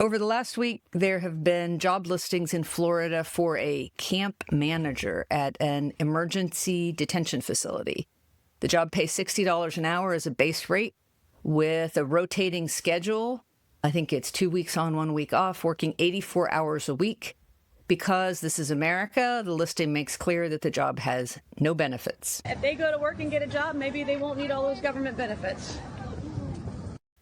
Over the last week, there have been job listings in Florida for a camp manager at an emergency detention facility. The job pays $60 an hour as a base rate with a rotating schedule. I think it's 2 weeks on, 1 week off, working 84 hours a week. Because this is America, the listing makes clear that the job has no benefits. If they go to work and get a job, maybe they won't need all those government benefits.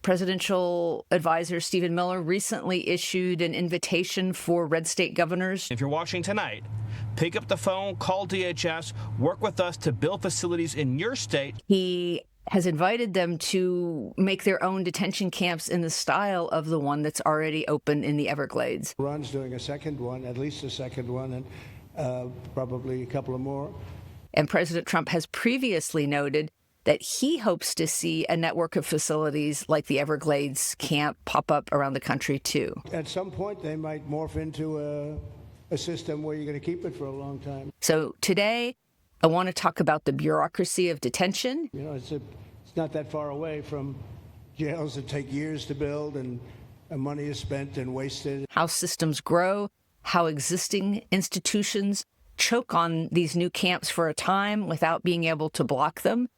Presidential advisor Stephen Miller recently issued an invitation for red state governors. If you're watching tonight, pick up the phone, call DHS, work with us to build facilities in your state. He has invited them to make their own detention camps in the style of the one that's already open in the Everglades. Ron's doing a second one, at least a second one, and probably a couple of more. And President Trump has previously noted that he hopes to see a network of facilities like the Everglades camp pop up around the country, too. At some point, they might morph into a system where you're going to keep it for a long time. So today, I want to talk about the bureaucracy of detention. You know, it's not that far away from jails that take years to build and money is spent and wasted. How systems grow, how existing institutions choke on these new camps for a time without being able to block them,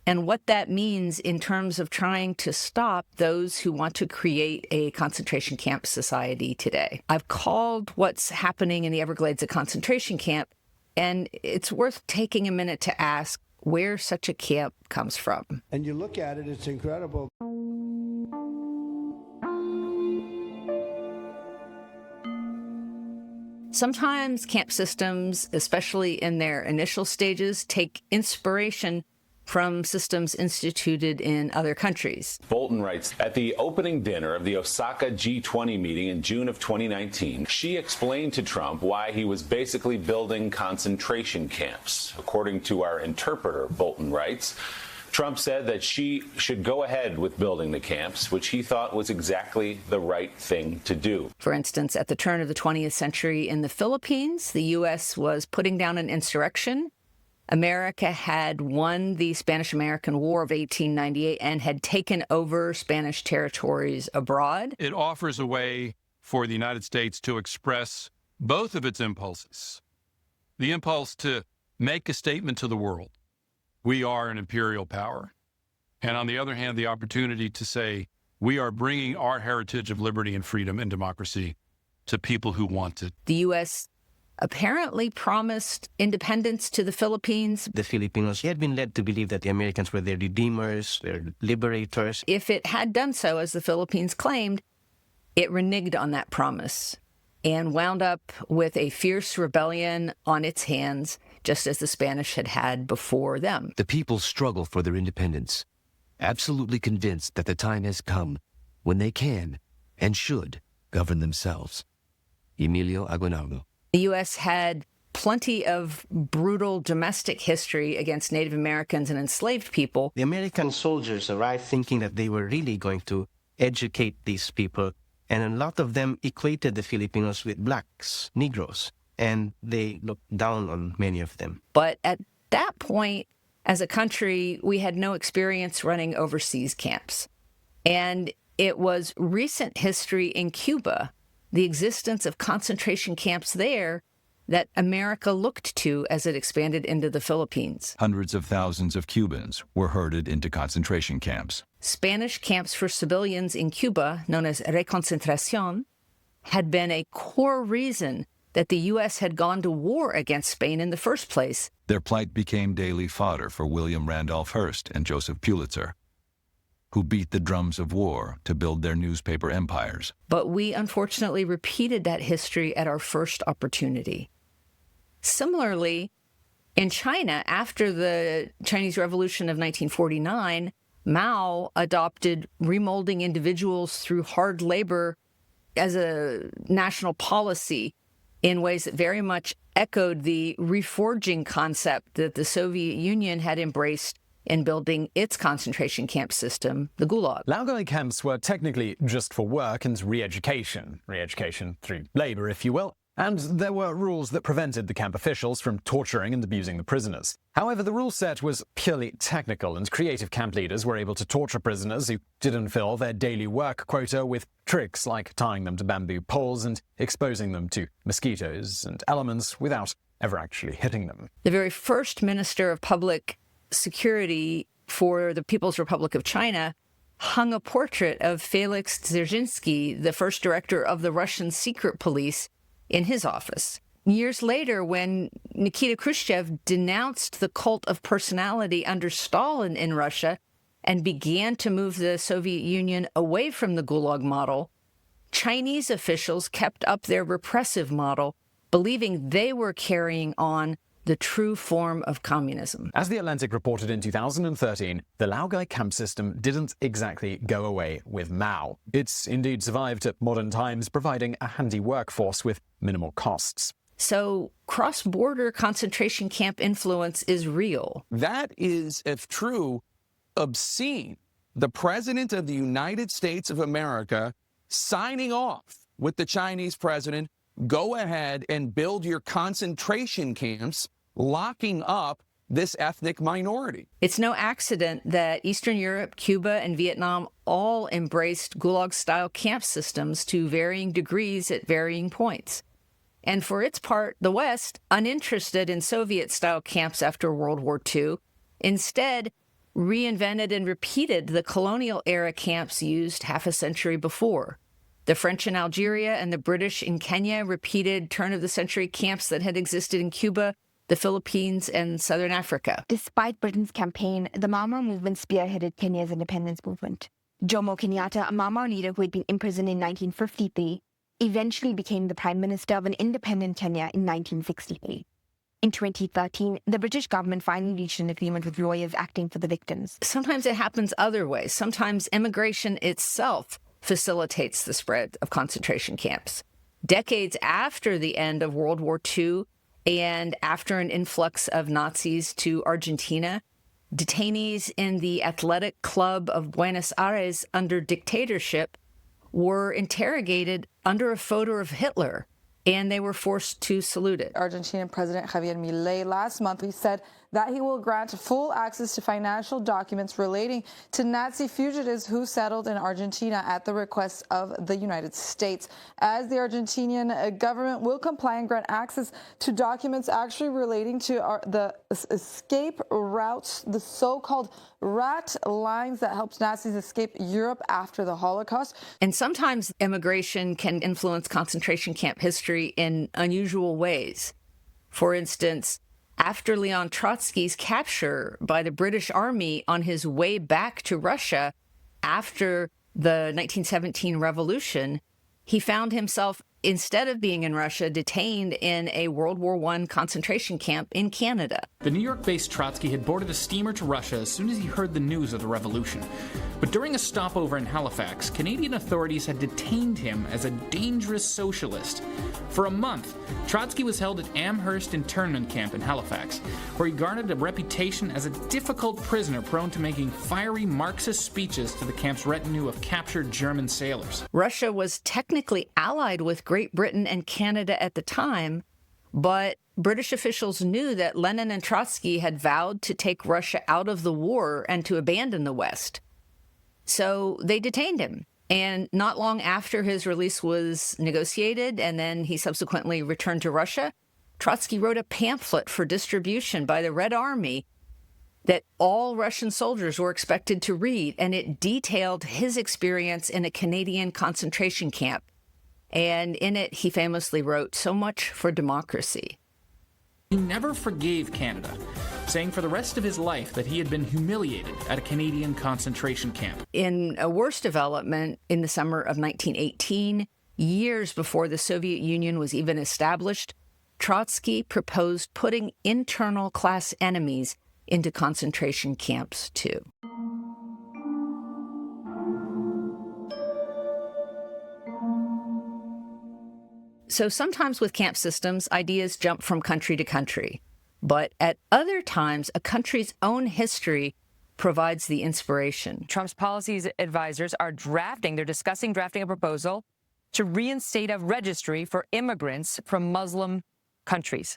and what that means in terms of trying to stop those who want to create a concentration camp society today. I've called what's happening in the Everglades a concentration camp, and it's worth taking a minute to ask where such a camp comes from. And you look at it, it's incredible. Sometimes camp systems, especially in their initial stages, take inspiration from systems instituted in other countries. Bolton writes, at the opening dinner of the Osaka G20 meeting in June of 2019, she explained to Trump why he was basically building concentration camps. According to our interpreter, Bolton writes, Trump said that she should go ahead with building the camps, which he thought was exactly the right thing to do. For instance, at the turn of the 20th century in the Philippines, the U.S. was putting down an insurrection. America had won the Spanish-American War of 1898 and had taken over Spanish territories abroad. It offers a way for the United States to express both of its impulses. The impulse to make a statement to the world, we are an imperial power. And on the other hand, the opportunity to say, we are bringing our heritage of liberty and freedom and democracy to people who want it. The U.S. apparently promised independence to the Philippines. The Filipinos had been led to believe that the Americans were their redeemers, their liberators. If it had done so, as the Philippines claimed, it reneged on that promise and wound up with a fierce rebellion on its hands, just as the Spanish had had before them. The people struggle for their independence, absolutely convinced that the time has come when they can and should govern themselves. Emilio Aguinaldo. The U.S. had plenty of brutal domestic history against Native Americans and enslaved people. The American soldiers arrived thinking that they were really going to educate these people, and a lot of them equated the Filipinos with blacks, Negroes, and they looked down on many of them. But at that point, as a country, we had no experience running overseas camps. And it was recent history in Cuba, the existence of concentration camps there, that America looked to as it expanded into the Philippines. Hundreds of thousands of Cubans were herded into concentration camps. Spanish camps for civilians in Cuba, known as reconcentración, had been a core reason that the U.S. had gone to war against Spain in the first place. Their plight became daily fodder for William Randolph Hearst and Joseph Pulitzer, who beat the drums of war to build their newspaper empires. But we unfortunately repeated that history at our first opportunity. Similarly, in China, after the Chinese Revolution of 1949, Mao adopted remolding individuals through hard labor as a national policy in ways that very much echoed the reforging concept that the Soviet Union had embraced in building its concentration camp system, the Gulag. Laogai camps were technically just for work and re-education through labor, if you will. And there were rules that prevented the camp officials from torturing and abusing the prisoners. However, the rule set was purely technical, and creative camp leaders were able to torture prisoners who didn't fill their daily work quota with tricks like tying them to bamboo poles and exposing them to mosquitoes and elements without ever actually hitting them. The very first Minister of Public Security for the People's Republic of China hung a portrait of Felix Dzerzhinsky, the first director of the Russian secret police, in his office. Years later, when Nikita Khrushchev denounced the cult of personality under Stalin in Russia and began to move the Soviet Union away from the Gulag model, Chinese officials kept up their repressive model, believing they were carrying on the true form of communism. As The Atlantic reported in 2013, the Laogai camp system didn't exactly go away with Mao. It's indeed survived at modern times, providing a handy workforce with minimal costs. So cross-border concentration camp influence is real. That is, if true, obscene. The President of the United States of America signing off with the Chinese president, go ahead and build your concentration camps, locking up this ethnic minority. It's no accident that Eastern Europe, Cuba, and Vietnam all embraced Gulag-style camp systems to varying degrees at varying points. And for its part, the West, uninterested in Soviet-style camps after World War II, instead reinvented and repeated the colonial-era camps used half a century before. The French in Algeria and the British in Kenya repeated turn-of-the-century camps that had existed in Cuba, the Philippines, and southern Africa. Despite Britain's campaign, the Mau Mau movement spearheaded Kenya's independence movement. Jomo Kenyatta, a Mau Mau leader who had been imprisoned in 1953, eventually became the Prime Minister of an independent Kenya in 1963. In 2013, the British government finally reached an agreement with lawyers acting for the victims. Sometimes it happens other ways. Sometimes immigration itself facilitates the spread of concentration camps. Decades after the end of World War II and after an influx of Nazis to Argentina, detainees in the athletic club of Buenos Aires under dictatorship were interrogated under a photo of Hitler, and they were forced to salute it. Argentinian President Javier Milei last month, he said that he will grant full access to financial documents relating to Nazi fugitives who settled in Argentina at the request of the United States, as the Argentinian government will comply and grant access to documents actually relating to the escape routes, the so-called rat lines that helped Nazis escape Europe after the Holocaust. And sometimes immigration can influence concentration camp history in unusual ways. For instance, after Leon Trotsky's capture by the British Army on his way back to Russia after the 1917 revolution, he found himself, instead of being in Russia, detained in a World War I concentration camp in Canada. The New York-based Trotsky had boarded a steamer to Russia as soon as he heard the news of the revolution. But during a stopover in Halifax, Canadian authorities had detained him as a dangerous socialist. For a month, Trotsky was held at Amherst internment camp in Halifax, where he garnered a reputation as a difficult prisoner prone to making fiery Marxist speeches to the camp's retinue of captured German sailors. Russia was technically allied with Great Britain and Canada at the time, but British officials knew that Lenin and Trotsky had vowed to take Russia out of the war and to abandon the West. So they detained him. And not long after his release was negotiated, and then he subsequently returned to Russia, Trotsky wrote a pamphlet for distribution by the Red Army that all Russian soldiers were expected to read, and it detailed his experience in a Canadian concentration camp. And in it, he famously wrote, "So much for democracy." He never forgave Canada, saying for the rest of his life that he had been humiliated at a Canadian concentration camp. In a worse development, in the summer of 1918, years before the Soviet Union was even established, Trotsky proposed putting internal class enemies into concentration camps too. So sometimes with camp systems, ideas jump from country to country. But at other times, a country's own history provides the inspiration. Trump's policy advisors are discussing drafting a proposal to reinstate a registry for immigrants from Muslim countries,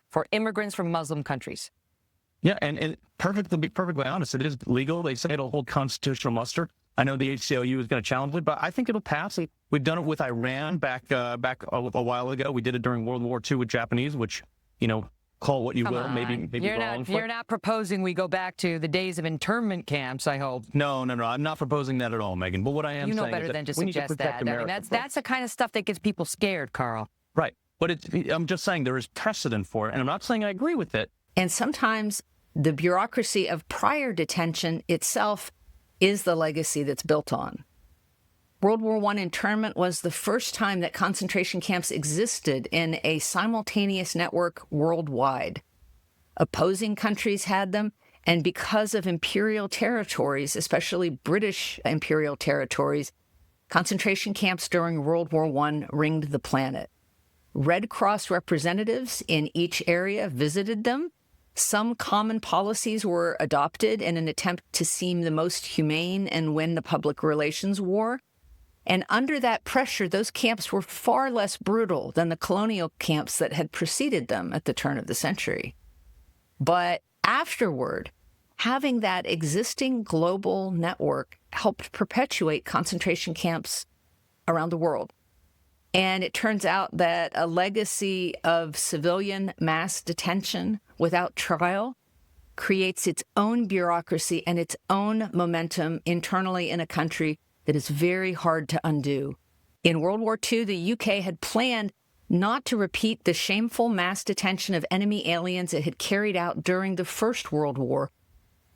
Yeah, and to be perfectly honest, it is legal. They say it'll hold constitutional muster. I know the ACLU is going to challenge it, but I think it'll pass. We've done it with Iran back a while ago. We did it during World War II with Japanese, which, call what you will, maybe wrong. You're not proposing we go back to the days of internment camps, I hope. No. I'm not proposing that at all, Megan. But what I am saying is better than to we need to suggest protect that. America. That's the kind of stuff that gets people scared, Carl. Right. But I'm just saying there is precedent for it, and I'm not saying I agree with it. And sometimes the bureaucracy of prior detention itself is the legacy that's built on. World War I internment was the first time that concentration camps existed in a simultaneous network worldwide. Opposing countries had them, and because of imperial territories, especially British imperial territories, concentration camps during World War I ringed the planet. Red Cross representatives in each area visited them. Some common policies were adopted in an attempt to seem the most humane and win the public relations war. And under that pressure, those camps were far less brutal than the colonial camps that had preceded them at the turn of the century. But afterward, having that existing global network helped perpetuate concentration camps around the world. And it turns out that a legacy of civilian mass detention without trial creates its own bureaucracy and its own momentum internally in a country that is very hard to undo. In World War II, the UK had planned not to repeat the shameful mass detention of enemy aliens it had carried out during the First World War.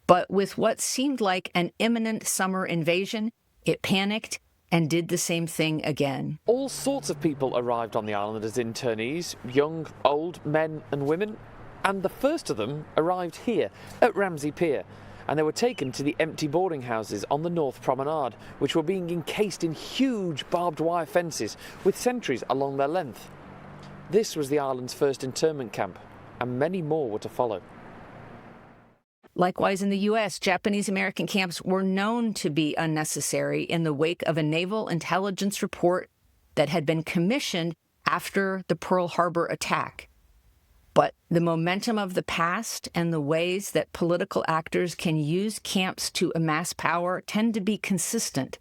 But with what seemed like an imminent summer invasion, it panicked and did the same thing again. All sorts of people arrived on the island as internees, young, old, men and women. And the first of them arrived here at Ramsey Pier. And they were taken to the empty boarding houses on the North Promenade, which were being encased in huge barbed wire fences with sentries along their length. This was the island's first internment camp, and many more were to follow. Likewise, in the U.S., Japanese American camps were known to be unnecessary in the wake of a naval intelligence report that had been commissioned after the Pearl Harbor attack. But the momentum of the past and the ways that political actors can use camps to amass power tend to be consistent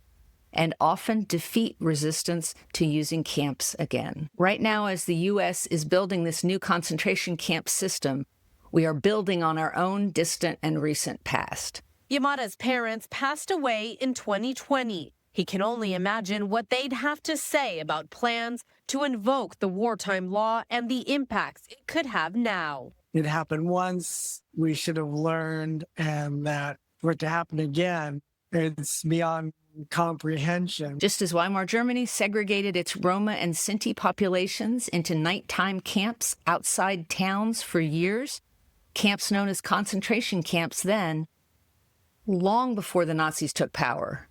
and often defeat resistance to using camps again. Right now, as the U.S. is building this new concentration camp system, we are building on our own distant and recent past. Yamada's parents passed away in 2020. He can only imagine what they'd have to say about plans to invoke the wartime law and the impacts it could have now. It happened once, we should have learned, and that for it to happen again, it's beyond comprehension. Just as Weimar Germany segregated its Roma and Sinti populations into nighttime camps outside towns for years, camps known as concentration camps then, long before the Nazis took power.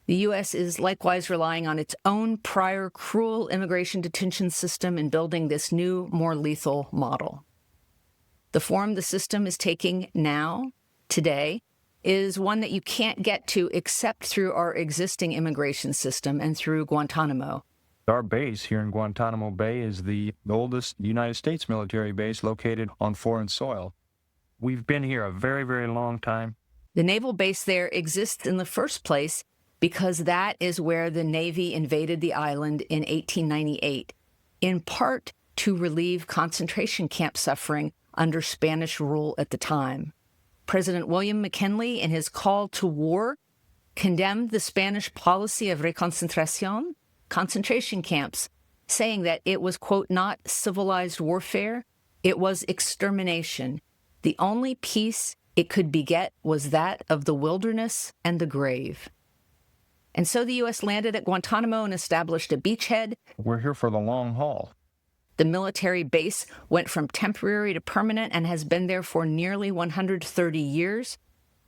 The U.S. is likewise relying on its own prior cruel immigration detention system in building this new, more lethal model. The form the system is taking now, today, is one that you can't get to except through our existing immigration system and through Guantanamo. Our base here in Guantanamo Bay is the oldest United States military base located on foreign soil. We've been here a very, very long time. The naval base there exists in the first place because that is where the Navy invaded the island in 1898, in part to relieve concentration camp suffering under Spanish rule at the time. President William McKinley, in his call to war, condemned the Spanish policy of reconcentración, concentration camps, saying that it was, quote, not civilized warfare, it was extermination. The only peace it could beget was that of the wilderness and the grave. And so the U.S. landed at Guantanamo and established a beachhead. We're here for the long haul. The military base went from temporary to permanent and has been there for nearly 130 years.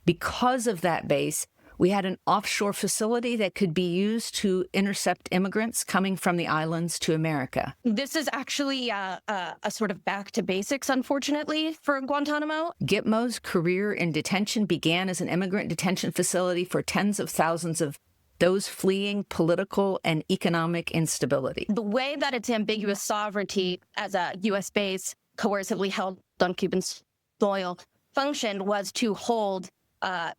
Because of that base, we had an offshore facility that could be used to intercept immigrants coming from the islands to America. This is actually a sort of back to basics, unfortunately, for Guantanamo. Gitmo's career in detention began as an immigrant detention facility for tens of thousands of those fleeing political and economic instability. The way that its ambiguous sovereignty as a U.S. base coercively held on Cuban soil functioned was to hold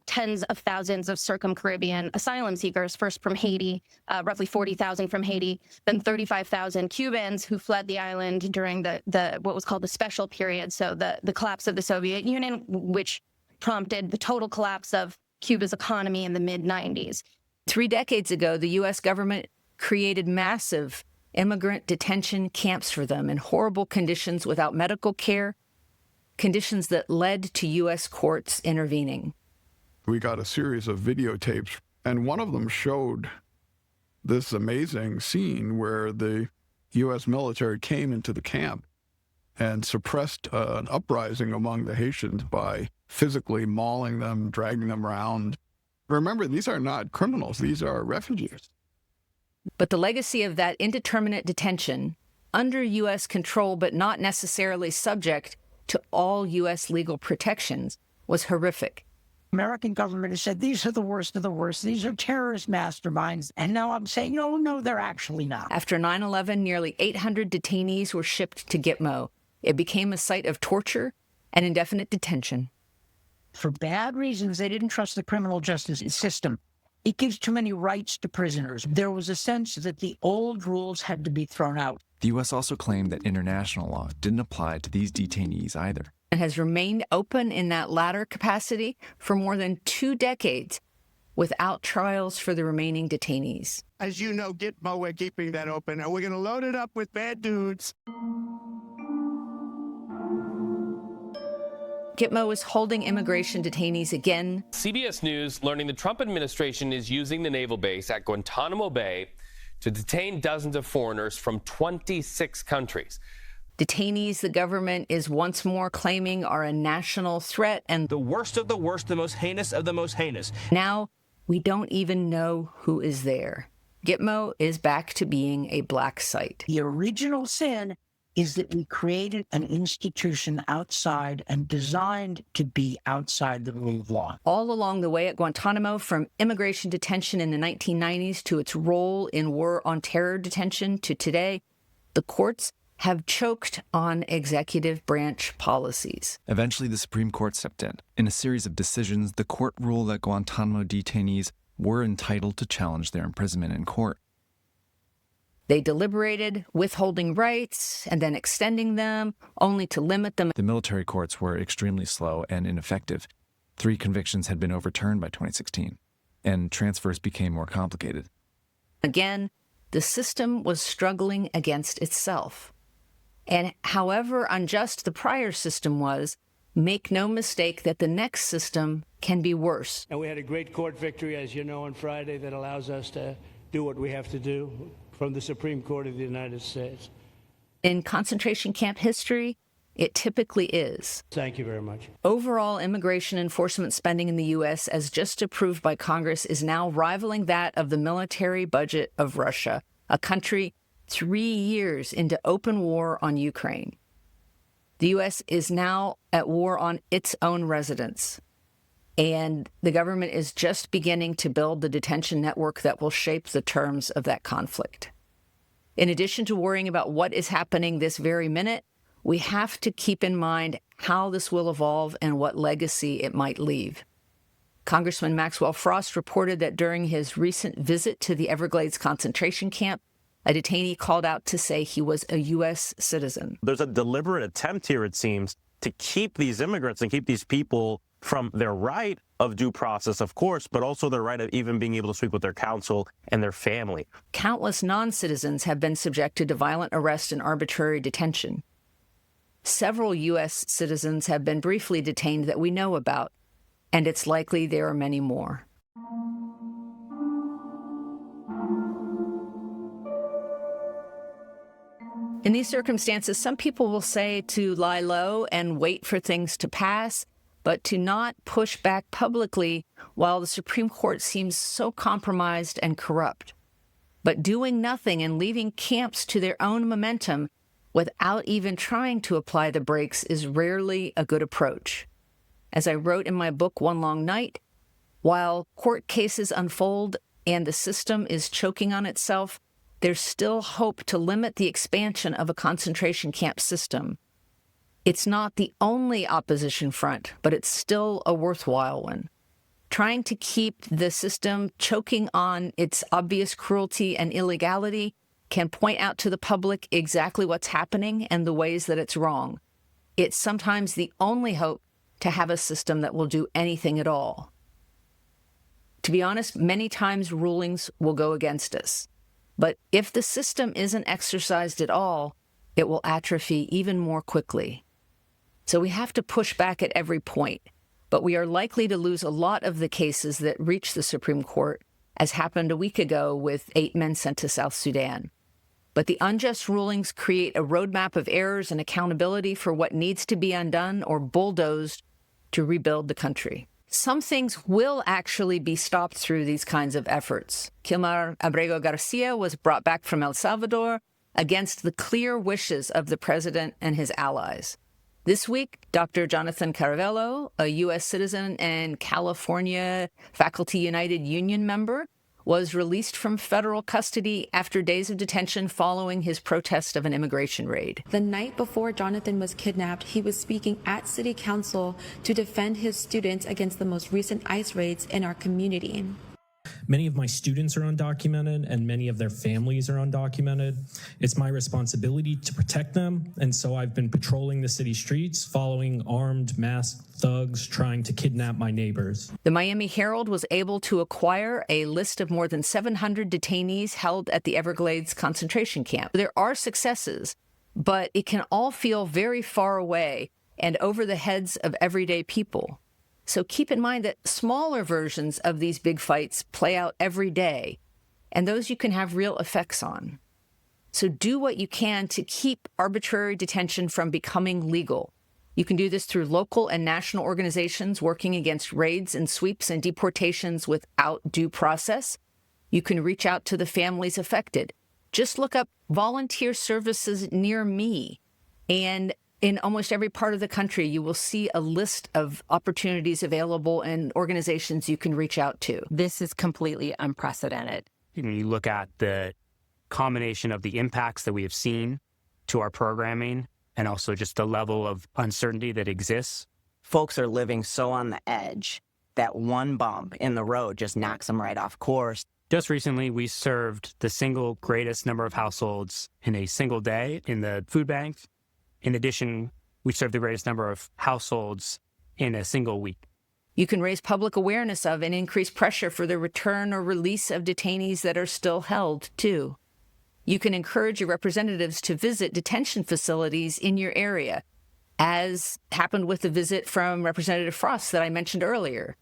tens of thousands of circum-Caribbean asylum seekers, first from Haiti, roughly 40,000 from Haiti, then 35,000 Cubans who fled the island during the what was called the special period, so the collapse of the Soviet Union, which prompted the total collapse of Cuba's economy in the mid-90s. 3 decades ago, the U.S. government created massive immigrant detention camps for them in horrible conditions without medical care, conditions that led to U.S. courts intervening. We got a series of videotapes, and one of them showed this amazing scene where the U.S. military came into the camp and suppressed an uprising among the Haitians by physically mauling them, dragging them around. Remember, these are not criminals. These are refugees. But the legacy of that indeterminate detention, under U.S. control but not necessarily subject to all U.S. legal protections, was horrific. American government has said, these are the worst of the worst. These are terrorist masterminds. And now I'm saying, no, they're actually not. After 9/11, nearly 800 detainees were shipped to Gitmo. It became a site of torture and indefinite detention. For bad reasons, they didn't trust the criminal justice system. It gives too many rights to prisoners. There was a sense that the old rules had to be thrown out. The U.S. also claimed that international law didn't apply to these detainees either. And has remained open in that latter capacity for more than 2 decades without trials for the remaining detainees. As you know, Gitmo, we're keeping that open, and we're going to load it up with bad dudes. Gitmo is holding immigration detainees again. CBS News learning the Trump administration is using the naval base at Guantanamo Bay to detain dozens of foreigners from 26 countries. Detainees the government is once more claiming are a national threat and the worst of the worst, the most heinous of the most heinous. Now, we don't even know who is there. Gitmo is back to being a black site. The original sin is that we created an institution outside and designed to be outside the rule of law. All along the way at Guantanamo, from immigration detention in the 1990s to its role in war on terror detention to today, the courts have choked on executive branch policies. Eventually, the Supreme Court stepped in. In a series of decisions, the court ruled that Guantanamo detainees were entitled to challenge their imprisonment in court. They deliberated, withholding rights and then extending them, only to limit them. The military courts were extremely slow and ineffective. 3 convictions had been overturned by 2016, and transfers became more complicated. Again, the system was struggling against itself. And however unjust the prior system was, make no mistake that the next system can be worse. And we had a great court victory, as you know, on Friday that allows us to do what we have to do from the Supreme Court of the United States. In concentration camp history, it typically is. Thank you very much. Overall immigration enforcement spending in the U.S., as just approved by Congress, is now rivaling that of the military budget of Russia, a country 3 years into open war on Ukraine. The U.S. is now at war on its own residents, and the government is just beginning to build the detention network that will shape the terms of that conflict. In addition to worrying about what is happening this very minute, we have to keep in mind how this will evolve and what legacy it might leave. Congressman Maxwell Frost reported that during his recent visit to the Everglades concentration camp, a detainee called out to say he was a U.S. citizen. There's a deliberate attempt here, it seems, to keep these immigrants and keep these people from their right of due process, of course, but also their right of even being able to speak with their counsel and their family. Countless non-citizens have been subjected to violent arrest and arbitrary detention. Several U.S. citizens have been briefly detained that we know about, and it's likely there are many more. In these circumstances, some people will say to lie low and wait for things to pass, but to not push back publicly while the Supreme Court seems so compromised and corrupt. But doing nothing and leaving camps to their own momentum without even trying to apply the brakes is rarely a good approach. As I wrote in my book, One Long Night, while court cases unfold, and the system is choking on itself, there's still hope to limit the expansion of a concentration camp system. It's not the only opposition front, but it's still a worthwhile one. Trying to keep the system choking on its obvious cruelty and illegality can point out to the public exactly what's happening and the ways that it's wrong. It's sometimes the only hope to have a system that will do anything at all. To be honest, many times rulings will go against us. But if the system isn't exercised at all, it will atrophy even more quickly. So we have to push back at every point, but we are likely to lose a lot of the cases that reach the Supreme Court, as happened a week ago with 8 men sent to South Sudan. But the unjust rulings create a roadmap of errors and accountability for what needs to be undone or bulldozed to rebuild the country. Some things will actually be stopped through these kinds of efforts. Kilmar Abrego Garcia was brought back from El Salvador against the clear wishes of the president and his allies. This week, Dr. Jonathan Caravello, a U.S. citizen and California Faculty United Union member, was released from federal custody after days of detention following his protest of an immigration raid. The night before Jonathan was kidnapped, he was speaking at City Council to defend his students against the most recent ICE raids in our community. Many of my students are undocumented and many of their families are undocumented. It's my responsibility to protect them, and so I've been patrolling the city streets, following armed, masked thugs trying to kidnap my neighbors. The Miami Herald was able to acquire a list of more than 700 detainees held at the Everglades concentration camp. There are successes, but it can all feel very far away and over the heads of everyday people. So keep in mind that smaller versions of these big fights play out every day, and those you can have real effects on. So do what you can to keep arbitrary detention from becoming legal. You can do this through local and national organizations working against raids and sweeps and deportations without due process. You can reach out to the families affected. Just look up volunteer services near me, and in almost every part of the country, you will see a list of opportunities available and organizations you can reach out to. This is completely unprecedented. You look at the combination of the impacts that we have seen to our programming and also just the level of uncertainty that exists. Folks are living so on the edge that one bump in the road just knocks them right off course. Just recently, we served the single greatest number of households in a single day in the food bank. In addition, we serve the greatest number of households in a single week. You can raise public awareness of and increase pressure for the return or release of detainees that are still held, too. You can encourage your representatives to visit detention facilities in your area, as happened with the visit from Representative Frost that I mentioned earlier.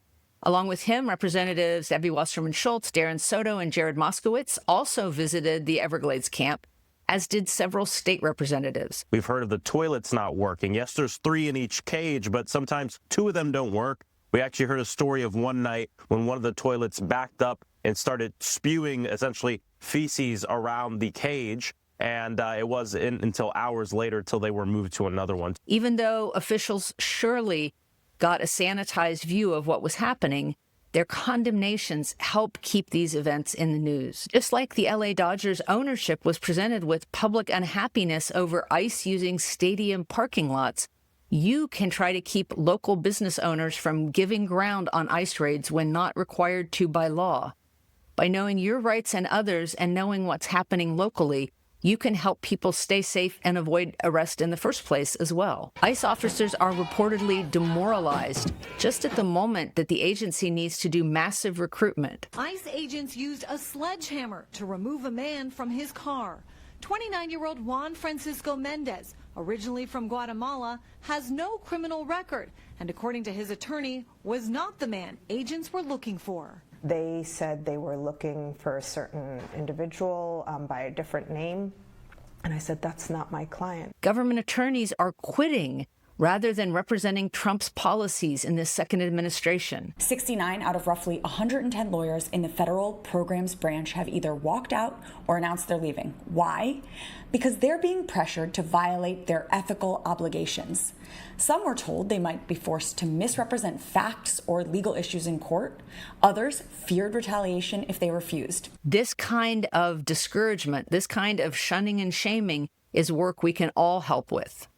Along with him, Representatives Abby Wasserman Schultz, Darren Soto, and Jared Moskowitz also visited the Everglades camp, as did several state representatives. We've heard of the toilets not working. Yes, there's 3 in each cage, but sometimes 2 of them don't work. We actually heard a story of one night when one of the toilets backed up and started spewing essentially feces around the cage, and it wasn't until hours later till they were moved to another one. Even though officials surely got a sanitized view of what was happening, their condemnations help keep these events in the news. Just like the LA Dodgers ownership was presented with public unhappiness over ICE using stadium parking lots, you can try to keep local business owners from giving ground on ICE raids when not required to by law. By knowing your rights and others and knowing what's happening locally, you can help people stay safe and avoid arrest in the first place as well. ICE officers are reportedly demoralized just at the moment that the agency needs to do massive recruitment. ICE agents used a sledgehammer to remove a man from his car. 29-year-old Juan Francisco Mendez, originally from Guatemala, has no criminal record, and according to his attorney, was not the man agents were looking for. They said they were looking for a certain individual by a different name. And I said, that's not my client. Government attorneys are quitting rather than representing Trump's policies in this second administration. 69 out of roughly 110 lawyers in the federal programs branch have either walked out or announced they're leaving. Why? Because they're being pressured to violate their ethical obligations. Some were told they might be forced to misrepresent facts or legal issues in court. Others feared retaliation if they refused. This kind of discouragement, this kind of shunning and shaming is work we can all help with.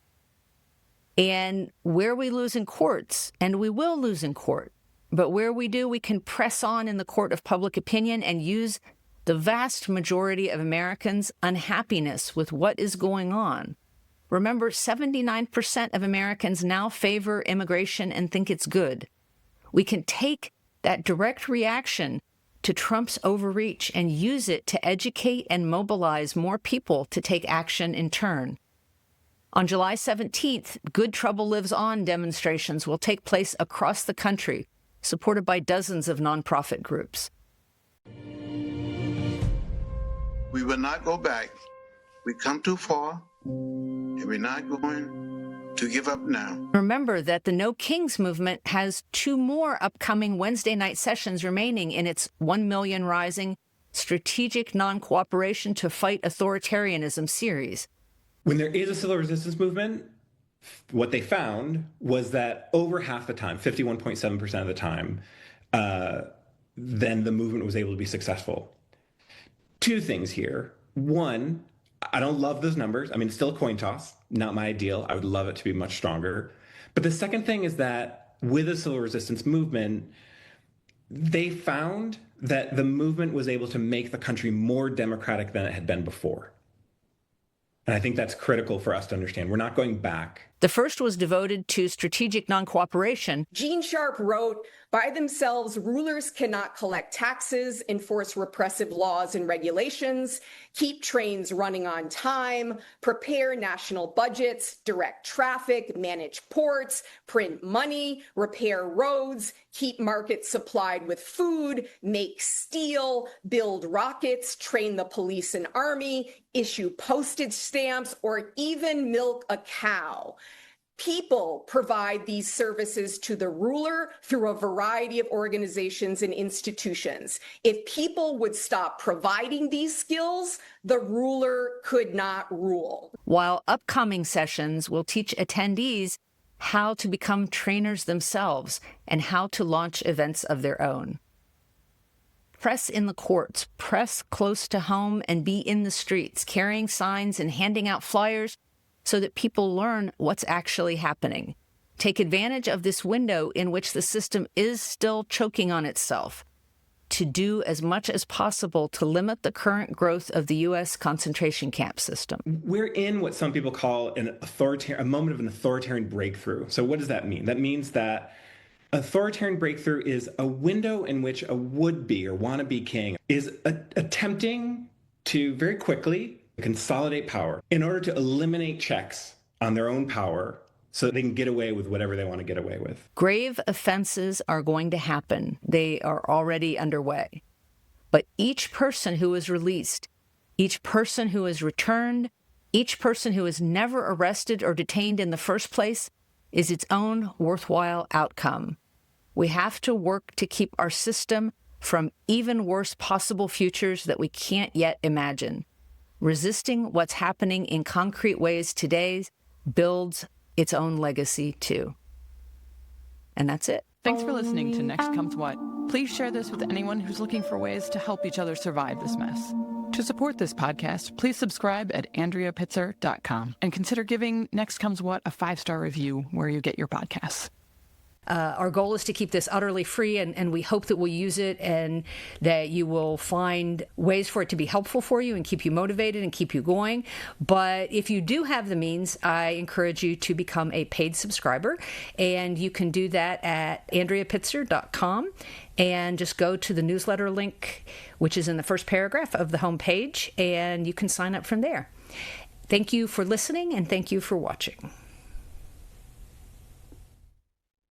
And where we lose in courts, and we will lose in court, but where we do, we can press on in the court of public opinion and use the vast majority of Americans' unhappiness with what is going on. Remember, 79% of Americans now favor immigration and think it's good. We can take that direct reaction to Trump's overreach and use it to educate and mobilize more people to take action in turn. On July 17th, Good Trouble Lives On demonstrations will take place across the country, supported by dozens of nonprofit groups. We will not go back. We've come too far, and we're not going to give up now. Remember that the No Kings movement has 2 more upcoming Wednesday night sessions remaining in its 1 Million Rising Strategic Non-Cooperation to Fight Authoritarianism series. When there is a civil resistance movement, what they found was that over half the time, 51.7% of the time, then the movement was able to be successful. 2 things here. One, I don't love those numbers. I mean, it's still a coin toss, not my ideal. I would love it to be much stronger. But the second thing is that with the civil resistance movement, they found that the movement was able to make the country more democratic than it had been before. And I think that's critical for us to understand. We're not going back. The first was devoted to strategic non-cooperation. Gene Sharp wrote, "By themselves, rulers cannot collect taxes, enforce repressive laws and regulations, keep trains running on time, prepare national budgets, direct traffic, manage ports, print money, repair roads, keep markets supplied with food, make steel, build rockets, train the police and army, issue postage stamps, or even milk a cow." People provide these services to the ruler through a variety of organizations and institutions. If people would stop providing these skills, the ruler could not rule. While upcoming sessions will teach attendees how to become trainers themselves and how to launch events of their own. Press in the courts, press close to home, and be in the streets, carrying signs and handing out flyers so that people learn what's actually happening. Take advantage of this window in which the system is still choking on itself to do as much as possible to limit the current growth of the U.S. concentration camp system. We're in what some people call a moment of an authoritarian breakthrough. So what does that mean? That means that authoritarian breakthrough is a window in which a would-be or wannabe king is attempting to very quickly consolidate power in order to eliminate checks on their own power so they can get away with whatever they want to get away with. Grave offenses are going to happen. They are already underway. But each person who is released, each person who is returned, each person who is never arrested or detained in the first place is its own worthwhile outcome. We have to work to keep our system from even worse possible futures that we can't yet imagine. Resisting what's happening in concrete ways today builds its own legacy, too. And that's it. Thanks for listening to Next Comes What. Please share this with anyone who's looking for ways to help each other survive this mess. To support this podcast, please subscribe at AndreaPitzer.com and consider giving Next Comes What a 5-star review where you get your podcasts. Our goal is to keep this utterly free, and we hope that we'll use it and that you will find ways for it to be helpful for you and keep you motivated and keep you going. But if you do have the means, I encourage you to become a paid subscriber, and you can do that at AndreaPitzer.com and just go to the newsletter link, which is in the first paragraph of the homepage, and you can sign up from there. Thank you for listening, and thank you for watching.